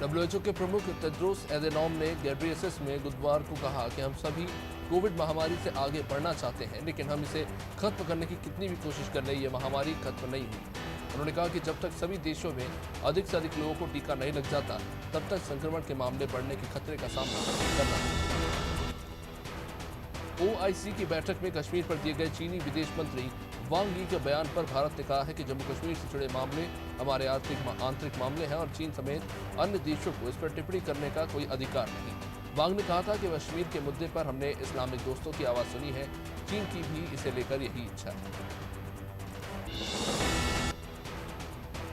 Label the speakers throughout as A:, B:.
A: WHO के प्रमुख Tedros एडेनॉम ने गेब्रियसिस में बुधवार को कहा कि हम सभी कोविड महामारी से आगे बढ़ना चाहते हैं, लेकिन हम इसे खत्म करने की कितनी भी कोशिश कर ले, ये महामारी खत्म नहीं हुई। उन्होंने कहा कि जब तक सभी देशों में अधिक से अधिक लोगों को टीका नहीं लग जाता, तब तक संक्रमण के मामले बढ़ने के खतरे का सामना करना है। OIC की बैठक में कश्मीर पर दिए गए चीनी विदेश मंत्री वांग यी के बयान पर भारत ने कहा है कि जम्मू कश्मीर से जुड़े मामले हमारे आंतरिक मामले हैं और चीन समेत अन्य देशों को इस पर टिप्पणी करने का कोई अधिकार नहीं। वांग ने कहा था कि कश्मीर के मुद्दे पर हमने इस्लामिक दोस्तों की आवाज सुनी है, चीन की भी इसे लेकर यही इच्छा है।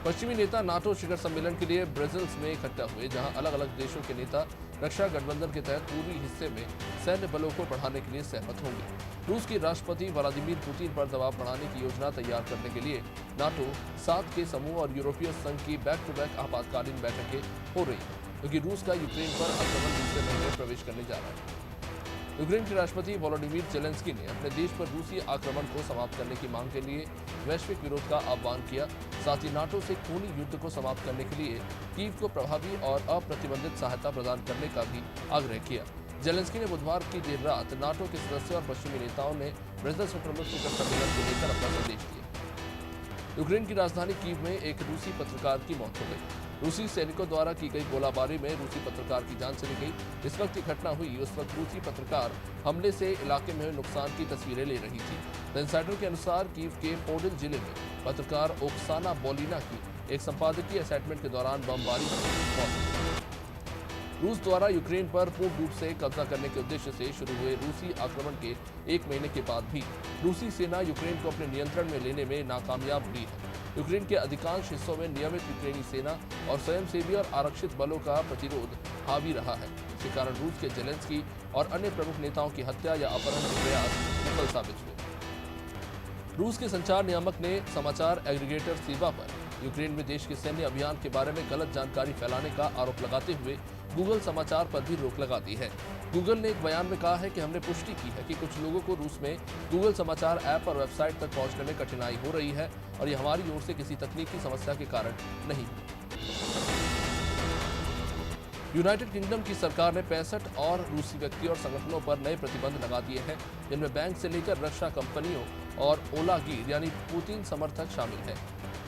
A: पश्चिमी नेता नाटो शिखर सम्मेलन के लिए ब्रसेल्स में इकट्ठा हुए, जहां अलग अलग देशों के नेता रक्षा गठबंधन के तहत पूर्वी हिस्से में सैन्य बलों को बढ़ाने के लिए सहमत होंगे। रूस के राष्ट्रपति व्लादिमीर पुतिन पर दबाव बढ़ाने की योजना तैयार करने के लिए नाटो 7 के समूह और यूरोपीय संघ की बैक टू बैक आपातकालीन बैठकें हो रही हैं, क्योंकि रूस का यूक्रेन पर आक्रमण दूसरे महीने में प्रवेश करने जा रहा है। यूक्रेन के राष्ट्रपति वोलोडिमीर जेलेंस्की ने अपने देश पर रूसी आक्रमण को समाप्त करने की मांग के लिए वैश्विक विरोध का आह्वान किया। साथ ही नाटो से खूनी युद्ध को समाप्त करने के लिए कीव को प्रभावी और अप्रतिबंधित सहायता प्रदान करने का भी आग्रह किया। जेलेंस्की ने बुधवार की देर रात नाटो के सदस्यों और पश्चिमी नेताओं ने ब्रसेल्स में प्रमुख शिखर सम्मेलन को लेकर अपना संदेश दिया। यूक्रेन की राजधानी कीव में एक रूसी पत्रकार की मौत हो गई। रूसी सैनिकों द्वारा की गई गोलाबारी में रूसी पत्रकार की जान चली गई। इस वक्त ये घटना हुई, उस वक्त रूसी पत्रकार हमले से इलाके में हुए नुकसान की तस्वीरें ले रही थी। द इंसाइडर के अनुसार कीव के पोडिल जिले में पत्रकार ओक्साना बोलिना की एक संपादकीय असाइनमेंट के दौरान बमबारी हुई। रूस द्वारा यूक्रेन पर पूर्ण रूप से कब्जा करने के उद्देश्य से शुरू हुए रूसी आक्रमण के 1 महीने के बाद भी रूसी सेना यूक्रेन को अपने नियंत्रण में लेने में नाकामयाब हुई है। यूक्रेन के अधिकांश हिस्सों में नियमित यूक्रेनी सेना और स्वयंसेवी और आरक्षित बलों का प्रतिरोध हावी रहा है। इसके कारण रूस के जेलेंस्की और अन्य प्रमुख नेताओं की हत्या या अपहरण के प्रयास विफल साबित हुए। रूस के संचार नियामक ने समाचार एग्रीगेटर सेवा पर यूक्रेन में देश के सैन्य अभियान के बारे में गलत जानकारी फैलाने का आरोप लगाते हुए गूगल समाचार पर भी रोक लगा दी है। गूगल ने एक बयान में कहा है कि हमने पुष्टि की है कि कुछ लोगों को रूस में गूगल समाचार ऐप और वेबसाइट तक पहुंचने में कठिनाई हो रही है और ये हमारी ओर से किसी तकनीकी समस्या के कारण नहीं। यूनाइटेड किंगडम की सरकार ने 65 और रूसी व्यक्तियों और संगठनों पर नए प्रतिबंध लगा दिए हैं, जिनमें बैंक से लेकर रक्षा कंपनियों और ओलागीर यानी पुतिन समर्थक शामिल हैं।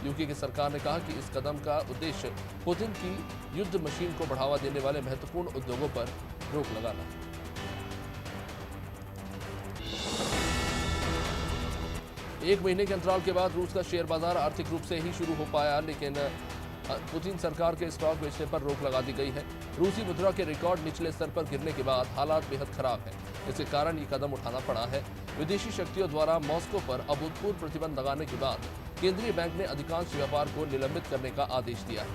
A: यूके की सरकार ने कहा कि इस कदम का उद्देश्य पुतिन की युद्ध मशीन को बढ़ावा देने वाले महत्वपूर्ण उद्योगों पर रोक लगाना है। एक महीने के अंतराल के बाद रूस का शेयर बाजार आर्थिक रूप से ही शुरू हो पाया, लेकिन पुतिन सरकार के स्टॉक बेचने पर रोक लगा दी गई है। रूसी मुद्रा के रिकॉर्ड निचले स्तर पर गिरने के बाद हालात बेहद खराब हैं। इसके कारण ये कदम उठाना पड़ा है। विदेशी शक्तियों द्वारा मॉस्को पर अभूतपूर्व प्रतिबंध लगाने के बाद केंद्रीय बैंक ने अधिकांश व्यापार को निलंबित करने का आदेश दिया है।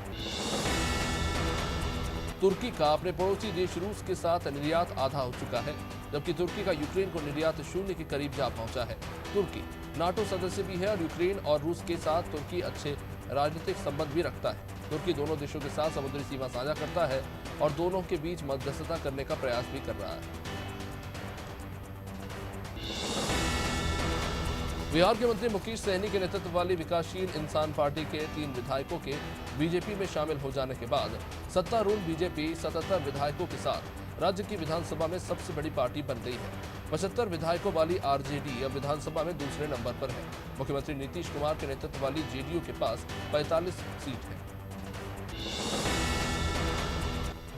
A: तुर्की का अपने पड़ोसी देश रूस के साथ निर्यात आधा हो चुका है, जबकि तुर्की का यूक्रेन को निर्यात शून्य के करीब जा पहुंचा है। तुर्की नाटो सदस्य भी है और यूक्रेन और रूस के साथ तुर्की अच्छे राजनीतिक संबंध भी रखता है। तुर्की दोनों देशों के साथ समुद्री सीमा साझा करता है और दोनों के बीच मध्यस्थता करने का प्रयास भी कर रहा है। बिहार के मंत्री मुकेश सहनी के नेतृत्व वाली विकासशील इंसान पार्टी के 3 विधायकों के बीजेपी में शामिल हो जाने के बाद सत्तारूढ़ बीजेपी 77 विधायकों के साथ राज्य की विधानसभा में सबसे बड़ी पार्टी बन गई है। 75 विधायकों वाली आरजेडी अब विधानसभा में दूसरे नंबर पर है। मुख्यमंत्री नीतीश कुमार के नेतृत्व वाली जेडीयू के पास 45 सीट है।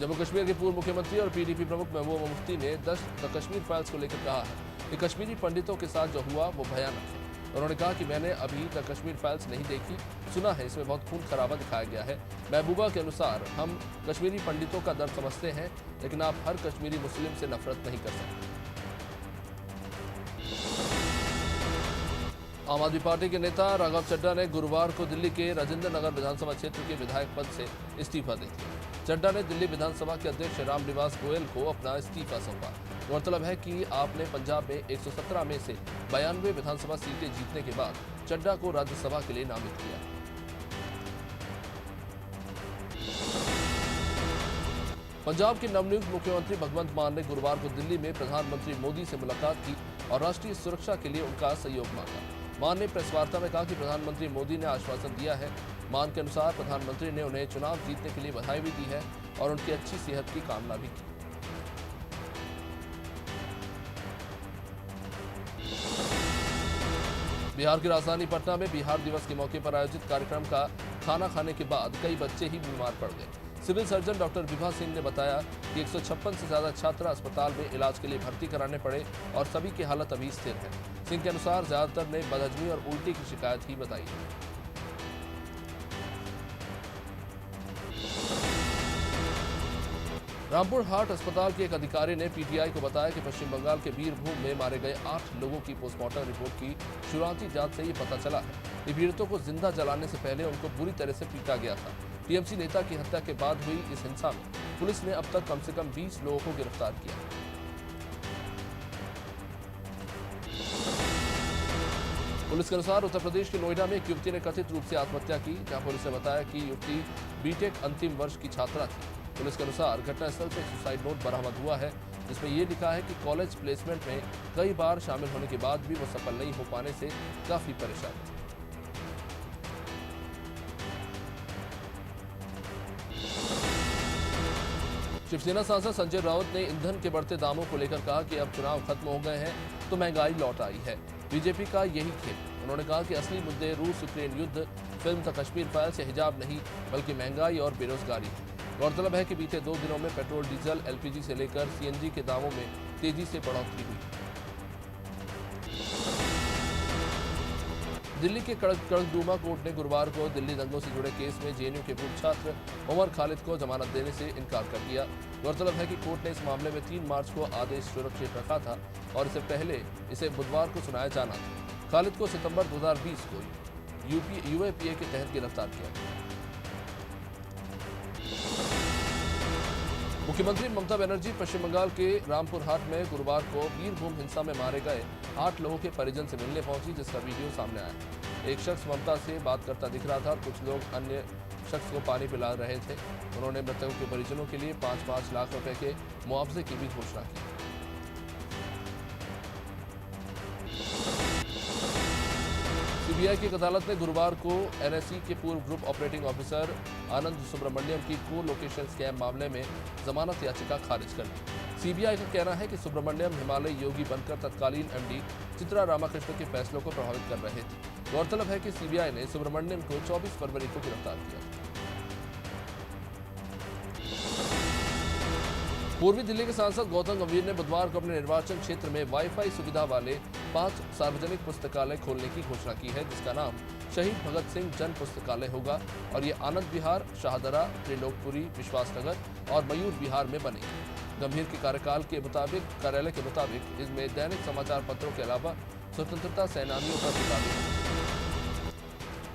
A: जम्मू कश्मीर के पूर्व मुख्यमंत्री और पीडीपी प्रमुख महबूबा मुफ्ती ने द कश्मीर फाइल्स को लेकर कहा है कि कश्मीरी पंडितों के साथ जो हुआ वो भयानक है। उन्होंने कहा कि मैंने अभी तक कश्मीर फाइल्स नहीं देखी, सुना है इसमें बहुत खून खराबा दिखाया गया है। महबूबा के अनुसार हम कश्मीरी पंडितों का दर्द समझते हैं, लेकिन आप हर कश्मीरी मुस्लिम से नफरत नहीं कर सकते। आम आदमी पार्टी के नेता राघव चड्ढा ने गुरुवार को दिल्ली के राजेंद्र नगर विधानसभा क्षेत्र के विधायक पद से इस्तीफा दे दिया। चड्ढा ने दिल्ली विधानसभा के अध्यक्ष रामनिवास गोयल को अपना इस्तीफा सौंपा। गौरतलब है कि आपने पंजाब में 117 में से 92 विधानसभा सीटें जीतने के बाद चड्ढा को राज्यसभा के लिए नामित किया। पंजाब के नवनियुक्त मुख्यमंत्री भगवंत मान ने गुरुवार को दिल्ली में प्रधानमंत्री मोदी से मुलाकात की और राष्ट्रीय सुरक्षा के लिए उनका सहयोग मांगा। मान ने प्रेस वार्ता में कहा कि प्रधानमंत्री मोदी ने आश्वासन दिया है। मान के अनुसार प्रधानमंत्री ने उन्हें चुनाव जीतने के लिए बधाई भी दी है और उनकी अच्छी सेहत की कामना भी की। बिहार की राजधानी पटना में बिहार दिवस के मौके पर आयोजित कार्यक्रम का खाना खाने के बाद कई बच्चे ही बीमार पड़ गए। Civil surgeon doctor Vibha Singh ने बताया कि 156 से ज्यादा छात्र अस्पताल में इलाज के लिए भर्ती कराने पड़े और सभी की हालत अभी स्थिर है। सिंह के अनुसार ज्यादातर ने बदहजमी और उल्टी की शिकायत ही बताई है। रामपुर हाट अस्पताल के एक अधिकारी ने पीटीआई को बताया कि पश्चिम बंगाल के बीरभूम में मारे गए 8 लोगों की पोस्टमार्टम रिपोर्ट की शुरुआती जांच से ये पता चला है कि पीड़ितों को जिंदा जलाने से पहले उनको बुरी तरह से पीटा गया था। टीएमसी नेता की हत्या के बाद हुई इस हिंसा में पुलिस ने अब तक कम से कम 20 लोगों को गिरफ्तार किया। पुलिस के अनुसार उत्तर प्रदेश के नोएडा में एक युवती ने कथित रूप से आत्महत्या की, जहां पुलिस ने बताया कि युवती बीटेक अंतिम वर्ष की छात्रा थी। पुलिस के अनुसार घटनास्थल से सुसाइड नोट बरामद हुआ है, जिसमें यह लिखा है कि कॉलेज प्लेसमेंट में कई बार शामिल होने के बाद भी वो सफल नहीं हो पाने से काफी परेशान थी। शिवसेना सांसद संजय राउत ने ईंधन के बढ़ते दामों को लेकर कहा कि अब चुनाव खत्म हो गए हैं तो महंगाई लौट आई है। बीजेपी का यही खेल। उन्होंने कहा कि असली मुद्दे रूस यूक्रेन युद्ध, फिल्म द कश्मीर फाइल्स या हिजाब नहीं, बल्कि महंगाई और बेरोजगारी है। गौरतलब है कि बीते 2 दिनों में पेट्रोल, डीजल, एलपीजी से लेकर सीएनजी के दामों में तेजी से बढ़ोतरी हुई। दिल्ली के कड़कड़डूमा कोर्ट ने गुरुवार को दिल्ली दंगों से जुड़े केस में जेएनयू के पूर्व छात्र उमर खालिद को जमानत देने से इनकार कर दिया। गौरतलब है कि कोर्ट ने इस मामले में 3 मार्च को आदेश सुरक्षित रखा था और इससे पहले इसे बुधवार को सुनाया जाना था। खालिद को सितंबर 2020 को यूएपीए के तहत गिरफ्तार किया। मुख्यमंत्री ममता बनर्जी पश्चिम बंगाल के रामपुर हाट में गुरुवार को बीरभूम हिंसा में मारे गए 8 लोगों के परिजन से मिलने पहुंची, जिसका वीडियो सामने आया है। एक शख्स ममता से बात करता दिख रहा था, कुछ लोग अन्य शख्स को पानी पिला रहे थे। उन्होंने मृतकों के परिजनों के लिए 5-5 लाख रुपए के मुआवजे की भी घोषणा की। सीबीआई की एक अदालत ने गुरुवार को एनएसई के पूर्व ग्रुप ऑपरेटिंग ऑफिसर आनंद सुब्रमण्यम की को-लोकेशन स्कैम मामले में जमानत याचिका खारिज कर दी। सीबीआई का कहना है कि सुब्रमण्यम हिमालय योगी बनकर तत्कालीन एमडी चित्रा रामाकृष्ण के फैसलों को प्रभावित कर रहे थे। गौरतलब है कि सीबीआई ने सुब्रमण्यम को 24 फरवरी को गिरफ्तार किया। पूर्वी दिल्ली के सांसद गौतम गंभीर ने बुधवार को अपने निर्वाचन क्षेत्र में वाईफाई सुविधा वाले 5 सार्वजनिक पुस्तकालय खोलने की घोषणा की है, जिसका नाम शहीद भगत सिंह जन पुस्तकालय होगा और ये आनंद विहार, शाहदरा, त्रिलोकपुरी, विश्वासनगर और मयूर विहार में बनेगी। गंभीर के कार्यालय के मुताबिक इसमें दैनिक समाचार पत्रों के अलावा स्वतंत्रता सेनानियों का किताबें।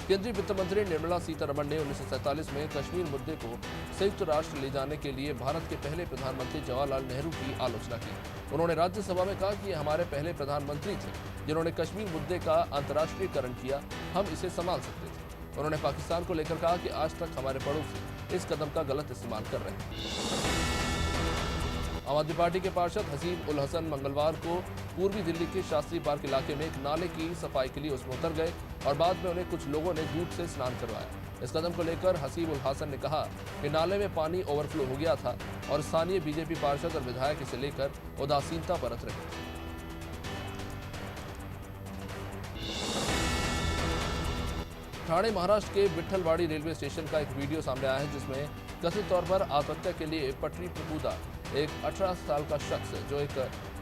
A: केंद्रीय वित्त मंत्री निर्मला सीतारमण ने 1947 में कश्मीर मुद्दे को संयुक्त राष्ट्र ले जाने के लिए भारत के पहले प्रधानमंत्री जवाहरलाल नेहरू की आलोचना की। उन्होंने राज्यसभा में कहा कि ये हमारे पहले प्रधानमंत्री थे जिन्होंने कश्मीर मुद्दे का अंतर्राष्ट्रीयकरण किया, हम इसे संभाल सकते थे। उन्होंने पाकिस्तान को लेकर कहा कि आज तक हमारे पड़ोसी इस कदम का गलत इस्तेमाल कर रहे हैं। आम आदमी पार्टी के पार्षद हसीब उल हसन मंगलवार को पूर्वी दिल्ली के शास्त्री पार्क इलाके में एक नाले की सफाई के लिए उसमें उतर गए और बाद में उन्हें कुछ लोगों ने दूध से स्नान करवाया। इस कदम को लेकर हसीब उल हसन ने कहा कि नाले में पानी ओवरफ्लो हो गया था और स्थानीय बीजेपी पार्षद और विधायक इसे लेकर उदासीनता बरत रहे थे। ठाणे महाराष्ट्र के विट्ठलवाड़ी रेलवे स्टेशन का एक वीडियो सामने आया है, जिसमें कथित तौर पर आत्महत्या के लिए पटरी पर कूदा एक 18 साल का शख्स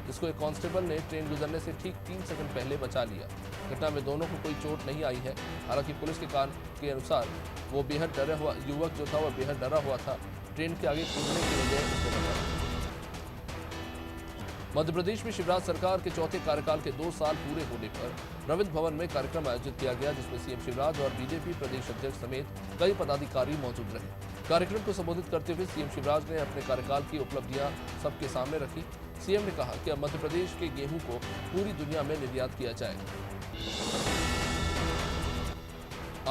A: जिसको एक कांस्टेबल ने ट्रेन गुजरने से ठीक 3 सेकंड पहले बचा लिया। घटना में दोनों को कोई चोट नहीं आई है। हालांकि पुलिस के अनुसार वो बेहद डरा हुआ युवक जो था, वह बेहद डरा हुआ था। ट्रेन के आगे कूदने की वजह उसने बताया। मध्य प्रदेश में शिवराज सरकार के चौथे कार्यकाल के 2 साल पूरे होने पर रविंद्र भवन में कार्यक्रम आयोजित किया गया, जिसमें सीएम शिवराज और बीजेपी प्रदेश अध्यक्ष समेत कई पदाधिकारी मौजूद रहे। कार्यक्रम को संबोधित करते हुए सीएम शिवराज ने अपने कार्यकाल की उपलब्धियां सबके सामने रखी। सीएम ने कहा कि अब मध्य प्रदेश के गेहूं को पूरी दुनिया में निर्यात किया जाएगा।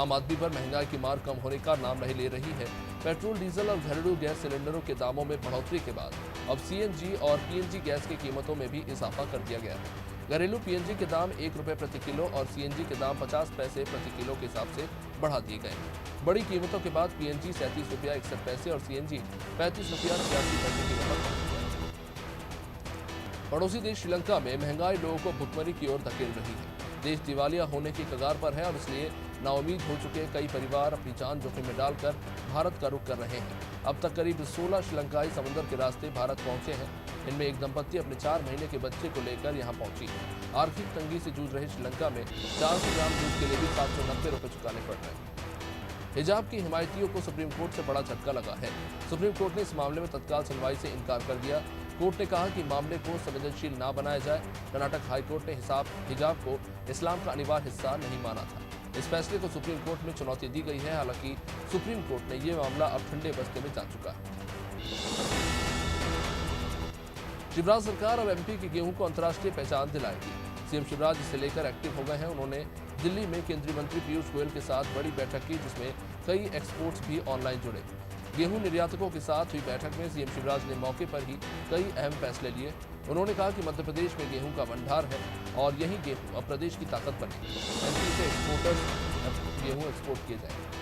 A: आम आदमी पर महंगाई की मार कम होने का नाम नहीं ले रही है। पेट्रोल, डीजल और घरेलू गैस सिलेंडरों के दामों में बढ़ोतरी के बाद अब सीएनजी और पीएनजी गैस की कीमतों में भी इजाफा कर दिया गया है। घरेलू पीएनजी के दाम 1 रुपये प्रति किलो और सीएनजी के दाम 50 पैसे प्रति किलो के हिसाब से बढ़ा दिए गए। बड़ी कीमतों के बाद पीएनजी 37 रुपया 61 पैसे और सीएनजी 35 रुपया 86 पैसे किलो पर पहुंच गया। पड़ोसी देश श्रीलंका में महंगाई लोगों को भुखमरी की ओर धकेल रही है। देश दिवालिया होने की कगार पर है और इसलिए नाउमीद हो चुके कई परिवार अपनी जान जोखिम में डालकर भारत का रुख कर रहे हैं। अब तक करीब 16 श्रीलंकाई समुद्र के रास्ते भारत पहुंचे हैं। इनमें एक दंपत्ति अपने 4 महीने के बच्चे को लेकर यहां पहुंची। आर्थिक तंगी से जूझ रहे श्रीलंका में 400 ग्राम दूध के लिए भी 790 रुपये चुकाने पड़ रहे हैं। हिजाब की हिमायतियों को सुप्रीम कोर्ट से बड़ा झटका लगा है। सुप्रीम कोर्ट ने इस मामले में तत्काल सुनवाई से इनकार कर दिया। कोर्ट ने कहा कि मामले को संवेदनशील न बनाया जाए। कर्नाटक हाईकोर्ट ने हिजाब को इस्लाम का अनिवार्य हिस्सा नहीं माना था। इस फैसले को सुप्रीम कोर्ट में चुनौती दी गई है। हालांकि सुप्रीम कोर्ट ने यह मामला अब ठंडे बस्ते में जा चुका है। शिवराज सरकार अब एमपी की गेहूं को अंतर्राष्ट्रीय पहचान दिलाएगी। सीएम शिवराज इसे लेकर एक्टिव हो गए हैं। उन्होंने दिल्ली में केंद्रीय मंत्री पीयूष गोयल के साथ बड़ी बैठक की, जिसमें कई एक्सपोर्ट्स भी ऑनलाइन जुड़े। गेहूं निर्यातकों के साथ हुई बैठक में सीएम शिवराज ने मौके पर ही कई अहम फैसले लिए। उन्होंने कहा कि मध्य प्रदेश में गेहूं का भंडार है और यही गेहूं अब प्रदेश की ताकत बने। एमपी से एक्सपोर्टर्स गेहूं एक्सपोर्ट किए जाएंगे।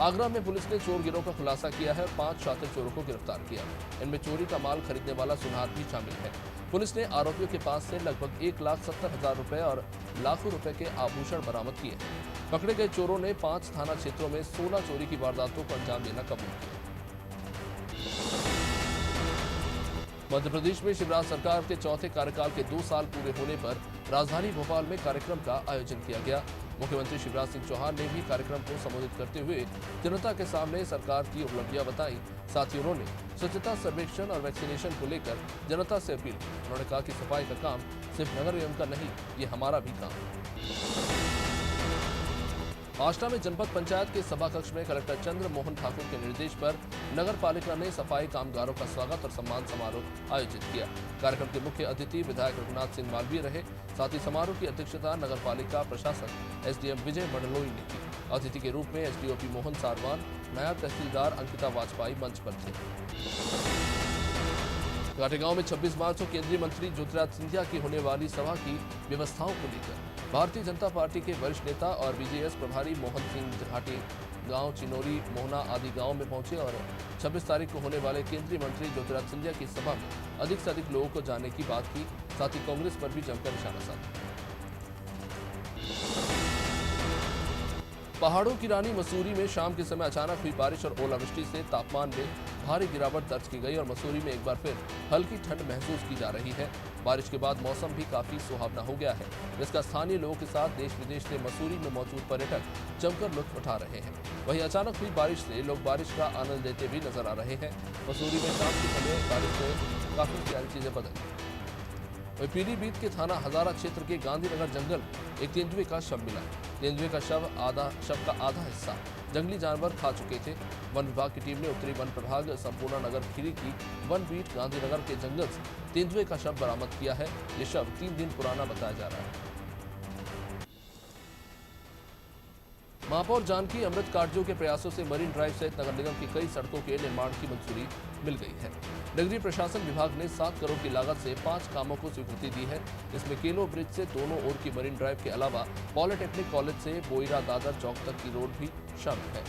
A: आगरा में पुलिस ने चोर गिरोह का खुलासा किया है और 5 शातिर चोरों को गिरफ्तार किया। इनमें चोरी का माल खरीदने वाला सुनार भी शामिल है। पुलिस ने आरोपियों के पास से लगभग 1,70,000 रुपए और लाखों रुपए के आभूषण बरामद किए हैं। पकड़े गए चोरों ने 5 थाना क्षेत्रों में 16 चोरी की वारदातों को अंजाम देना कबूल किया। मध्य प्रदेश में शिवराज सरकार के चौथे कार्यकाल के 2 साल पूरे होने पर राजधानी भोपाल में कार्यक्रम का आयोजन किया गया। मुख्यमंत्री शिवराज सिंह चौहान ने भी कार्यक्रम को संबोधित करते हुए जनता के सामने सरकार की उपलब्धियां बताई। साथ ही उन्होंने स्वच्छता सर्वेक्षण और वैक्सीनेशन को लेकर जनता से अपील की। उन्होंने कहा कि सफाई का काम सिर्फ नगर निगम का नहीं, ये हमारा भी काम है। आष्टा में जनपद पंचायत के सभा कक्ष में कलेक्टर चंद्र मोहन ठाकुर के निर्देश पर नगर पालिका ने सफाई कामगारों का स्वागत और सम्मान समारोह आयोजित किया। कार्यक्रम के मुख्य अतिथि विधायक रघुनाथ सिंह मालवीय रहे। साथ ही समारोह की अध्यक्षता नगर पालिका प्रशासक एसडीएम विजय मंडलोई ने की। अतिथि के रूप में एसडीओपी मोहन सारवान, नायब तहसीलदार अंकिता वाजपेयी मंच पर थे। घाटेगांव में 26 मार्च को केंद्रीय मंत्री ज्योतिरादित्य सिंधिया की होने वाली सभा की व्यवस्थाओं को लेकर भारतीय जनता पार्टी के वरिष्ठ नेता और बीजेएस प्रभारी मोहन सिंह घाटी गांव चिनोरी, मोहना आदि गांव में पहुंचे और 26 तारीख को होने वाले केंद्रीय मंत्री ज्योतिरादित्य सिंधिया की सभा में अधिक से अधिक लोगों को जाने की बात की। साथ ही कांग्रेस पर भी जमकर निशाना साधा। पहाड़ों की रानी मसूरी में शाम के समय अचानक हुई बारिश और ओलावृष्टि से तापमान में भारी गिरावट दर्ज की गई और मसूरी में एक बार फिर हल्की ठंड महसूस की जा रही है। बारिश के बाद मौसम भी काफी सुहावना हो गया है, जिसका स्थानीय लोगों के साथ देश विदेश से मसूरी में मौजूद पर्यटक जमकर लुत्फ उठा रहे हैं। वहीं अचानक हुई बारिश से लोग बारिश का आनंद लेते भी नजर आ रहे हैं। मसूरी में शाम के समय बारिश से काफी सारी चीजें बदल गई। वहीं पीलीभीत के थाना हजारा क्षेत्र के गांधीनगर जंगल एक तेंदुए का शव मिला। तेंदुए का शव का आधा हिस्सा जंगली जानवर खा चुके थे। वन विभाग की टीम ने उत्तरी वन प्रभाग संपूर्ण नगर खीरी की वन बीट गांधीनगर के जंगल से तेंदुए का शव बरामद किया है। ये शव 3 दिन पुराना बताया जा रहा है। महापौर जानकी अमृत काटजू के प्रयासों से मरीन ड्राइव सहित नगर निगम की कई सड़कों के निर्माण की मंजूरी मिल गई है। नगरीय प्रशासन विभाग ने 7 करोड़ की लागत से 5 कामों को स्वीकृति दी है। इसमें केलो ब्रिज से दोनों ओर की मरीन ड्राइव के अलावा पॉलिटेक्निक कॉलेज से बोईरा दादर चौक तक की रोड भी शामिल है।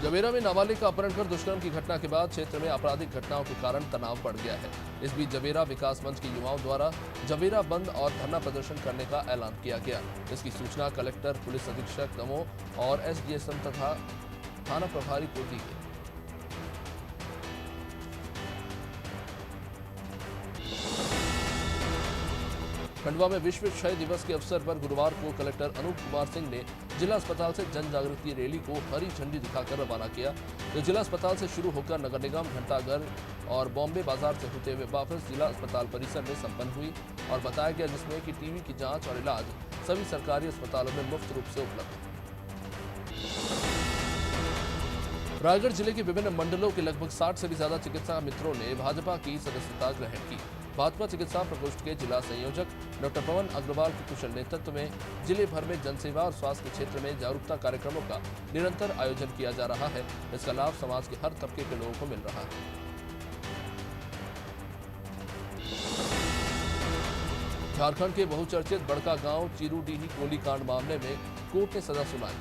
A: जवेरा में नाबालिग का अपहरण कर दुष्कर्म की घटना के बाद क्षेत्र में आपराधिक घटनाओं के कारण तनाव बढ़ गया है। इस बीच जवेरा विकास मंच के युवाओं द्वारा जवेरा बंद और धरना प्रदर्शन करने का ऐलान किया गया। इसकी सूचना कलेक्टर, पुलिस अधीक्षक दमोह और एसडीएसएम तथा थाना प्रभारी को दी गई। खंडवा में विश्व क्षय दिवस के अवसर पर गुरुवार को कलेक्टर अनूप कुमार सिंह ने जिला अस्पताल से जन जागृति रैली को हरी झंडी दिखाकर रवाना किया। जो जिला अस्पताल से शुरू होकर नगर निगम, घंटाघर और बॉम्बे बाजार से होते हुए वापस जिला अस्पताल परिसर में संपन्न हुई और बताया गया, जिसमें कि टीबी की जांच और इलाज सभी सरकारी अस्पतालों में मुफ्त रूप से उपलब्ध है। रायगढ़ जिले के विभिन्न मंडलों के लगभग 60 से भी ज्यादा चिकित्सा मित्रों ने भाजपा की सदस्यता ग्रहण की। भाजपा चिकित्सा प्रकोष्ठ के जिला संयोजक डॉक्टर पवन अग्रवाल के कुशल नेतृत्व में जिले भर में जनसेवा और स्वास्थ्य के क्षेत्र में जागरूकता कार्यक्रमों का निरंतर आयोजन किया जा रहा है। इसका लाभ समाज के हर तबके के लोगों को मिल रहा है। झारखंड के बहुचर्चित बड़का गांव चिरूडीही गोलीकांड मामले में कोर्ट ने सजा सुनाई।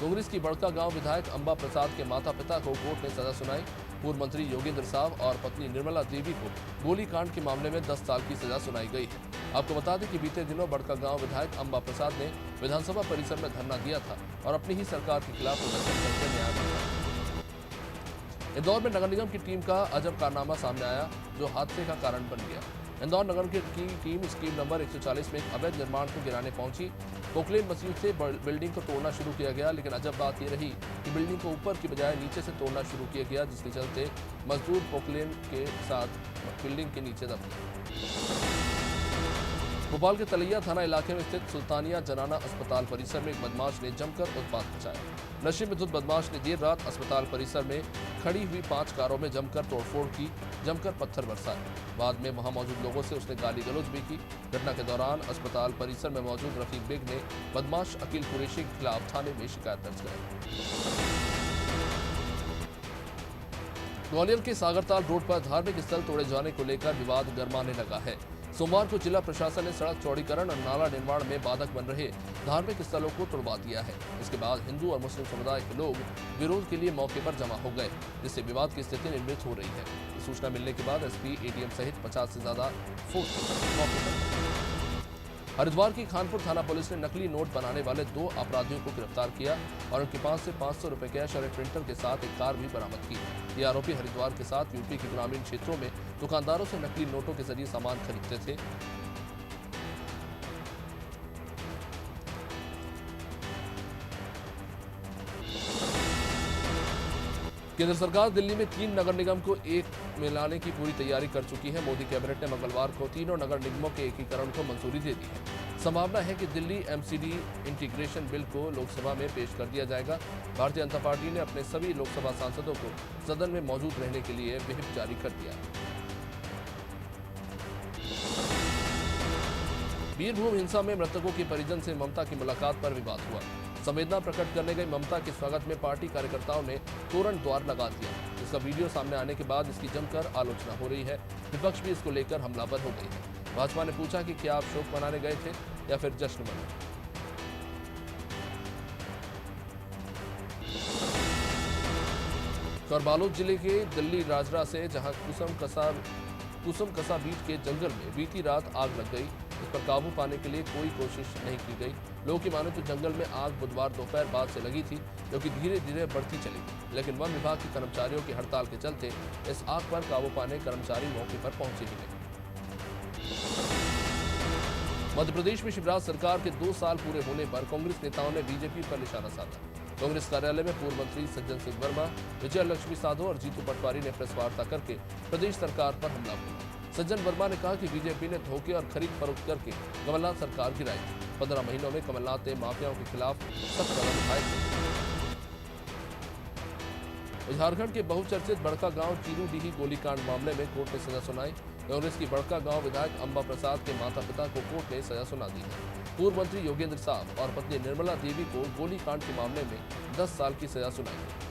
A: कांग्रेस की बड़का गांव विधायक अंबा प्रसाद के माता पिता को कोर्ट ने सजा सुनाई। पूर्व मंत्री योगेंद्र साव और पत्नी निर्मला देवी को गोलीकांड के मामले में 10 साल की सजा सुनाई गई है। आपको बता दें कि बीते दिनों बड़का गांव विधायक अंबा प्रसाद ने विधानसभा परिसर में धरना दिया था और अपनी ही सरकार के खिलाफ प्रदर्शन करके न्याय मांगा। इंदौर में नगर निगम की टीम का अजब कारनामा सामने आया जो हादसे का कारण बन गया। इंदौर नगर की टीम स्कीम नंबर 140 में एक अवैध निर्माण को गिराने पहुंची। पोकलेन मशीन से बिल्डिंग को तोड़ना शुरू किया गया, लेकिन अजब बात यह रही कि बिल्डिंग को ऊपर की बजाय नीचे से तोड़ना शुरू किया गया, जिसके चलते मजदूर पोकलेन के साथ बिल्डिंग के नीचे दब गए। भोपाल के तलैया थाना इलाके में स्थित सुल्तानिया जनाना अस्पताल परिसर में एक बदमाश ने जमकर उत्पात मचाया। नशे में धुत बदमाश ने देर रात अस्पताल परिसर में खड़ी हुई 5 कारों में जमकर तोड़फोड़ की, जमकर पत्थर बरसाए। बाद में वहां मौजूद लोगों से उसने गाली गलौज भी की। घटना के दौरान अस्पताल परिसर में मौजूद रफीक बेग ने बदमाश अकील कुरैशी के खिलाफ थाने में शिकायत दर्ज कराई। ग्वालियर के सागरताल रोड पर धार्मिक स्थल तोड़े जाने को लेकर विवाद गरमाने लगा है। सोमवार को जिला प्रशासन ने सड़क चौड़ीकरण और नाला निर्माण में बाधक बन रहे धार्मिक स्थलों को तुड़वा दिया है। इसके बाद हिंदू और मुस्लिम समुदाय के लोग विरोध के लिए मौके पर जमा हो गए, जिससे विवाद की स्थिति निर्मित हो रही है। सूचना मिलने के बाद एसपी, एडीएम सहित 50 से ज्यादा फोर्स मौके पर। हरिद्वार की खानपुर थाना पुलिस ने नकली नोट बनाने वाले 2 अपराधियों को गिरफ्तार किया और उनके पास से 500 रुपए कैश और एक प्रिंटर के साथ एक कार भी बरामद की। ये आरोपी हरिद्वार के साथ यूपी के ग्रामीण क्षेत्रों में दुकानदारों से नकली नोटों के जरिए सामान खरीदते थे। केंद्र सरकार दिल्ली में 3 नगर निगम को एक में लाने की पूरी तैयारी कर चुकी है। मोदी कैबिनेट ने मंगलवार को तीनों नगर निगमों के एकीकरण को मंजूरी दे दी है। संभावना है कि दिल्ली एमसीडी इंटीग्रेशन बिल को लोकसभा में पेश कर दिया जाएगा। भारतीय जनता पार्टी ने अपने सभी लोकसभा सांसदों को सदन में मौजूद रहने के लिए व्हिप जारी कर दिया। बीरभूम हिंसा में मृतकों के परिजन से ममता की मुलाकात पर विवाद हुआ। संवेदना प्रकट करने गई ममता के स्वागत में पार्टी कार्यकर्ताओं ने तोरण द्वार लगा दिया। इसका वीडियो सामने आने के बाद इसकी जमकर आलोचना हो रही है। विपक्ष भी इसको लेकर हमलावर हो गई है। भाजपा ने पूछा कि क्या आप शोक मनाने गए थे या फिर जश्न मनाए। और बालोद जिले के दिल्ली राजरा से जहां कुसुम कसा बीट के जंगल में बीती रात आग लग गई। इस पर काबू पाने के लिए कोई कोशिश नहीं की गई। लोगों की माने तो जंगल में आग बुधवार दोपहर बाद से लगी थी, जो कि धीरे धीरे बढ़ती चली, लेकिन वन विभाग के कर्मचारियों की हड़ताल के चलते इस आग पर काबू पाने कर्मचारी मौके पर पहुंचे ही नहीं। मध्य प्रदेश में शिवराज सरकार के 2 साल पूरे होने पर कांग्रेस नेताओं ने बीजेपी पर निशाना साधा। कांग्रेस कार्यालय में पूर्व मंत्री सज्जन सिंह वर्मा, विजय लक्ष्मी साधो और जीतू पटवारी ने प्रेस वार्ता करके प्रदेश सरकार पर हमला बोला। सज्जन वर्मा ने कहा कि बीजेपी ने धोखे और खरीद फरोख्त करके कमलनाथ सरकार गिराई थी। 15 महीनों में कमलनाथ ने माफियाओं के खिलाफ सख्त कदम उठाए थे। झारखंड के बहुचर्चित बड़का गांव चिरूडीही गोलीकांड मामले में कोर्ट ने सजा सुनाई। कांग्रेस की बड़का गांव विधायक अंबा प्रसाद के माता पिता को कोर्ट ने सजा सुना दी है। पूर्व मंत्री योगेंद्र साव और पत्नी निर्मला देवी को गोलीकांड के मामले में 10 साल की सजा सुनाई गई।